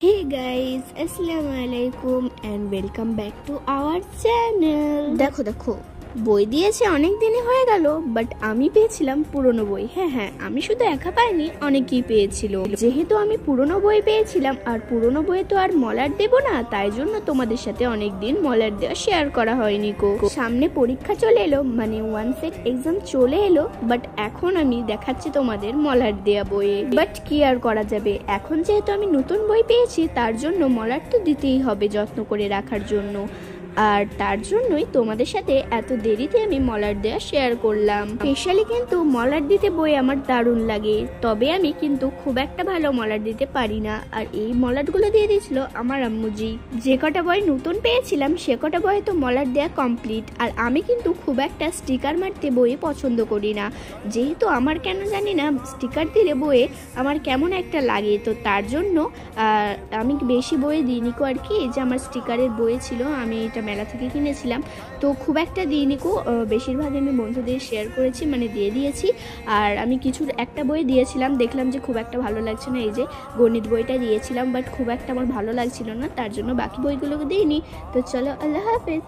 Hey guys, Assalamualaikum and welcome back to our channel. দেখো বই দিয়েছে অনেক দিনই হয়ে গেল, বাট আমি পেয়েছিলাম পুরনো বই। হ্যাঁ, আমি শুধু একা পাইনি, অনেকেই পেয়েছিল। যেহেতু আমি পুরনো বই পেয়েছিলাম আর পুরনো বই তো আর মলার দেব না, তাই জন্য তোমাদের সাথে অনেকদিন মলার দেওয়া শেয়ার করা হয়নি। সামনে পরীক্ষা চলে এলো, মানে 1 সেট এক্সাম চলে এলো, বাট এখন আমি দেখাচ্ছি তোমাদের মলার দেয়া বইয়ে। বাট কি আর করা যাবে, এখন যেহেতু আমি নতুন বই পেয়েছি তার জন্য মলার তো দিতেই হবে যত্ন করে রাখার জন্য, আর তার জন্যই তোমাদের সাথে এত দেরিতে আমি মলার দেওয়া শেয়ার করলাম। স্পেশালি কিন্তু মলার দিতে বই আমার দারুণ লাগে, তবে আমি কিন্তু খুব একটা ভালো মলার দিতে পারি না। আর এই মলারগুলো দিয়ে দিয়েছিল আমার আম্মুজি। যে কটা বই নতুন পেয়েছিলাম সে কটা বই তো মলার দেওয়া কমপ্লিট। আর আমি কিন্তু খুব একটা স্টিকার মারতে বই পছন্দ করি না, যেহেতু আমার কেন জানি না স্টিকার দিলে বইয়ে আমার কেমন একটা লাগে, তো তার জন্য আমি বেশি বই দিইনি আর কি। যে আমার স্টিকারের বই ছিল, আমি এটা মেলা থেকে কিনেছিলাম, তো খুব একটা দিইনি বেশিরভাগ আমি বন্ধুদের শেয়ার করেছি, মানে দিয়ে দিয়েছি। আর আমি একটা বই দিয়েছিলাম, দেখলাম যে খুব একটা ভালো লাগছে না, এই যে গণিত বইটা দিয়েছিলাম, বাট খুব একটা আমার ভালো লাগছিল না, তার জন্য বাকি বইগুলোকে দিইনি। তো চলো, আল্লাহ হাফেজ।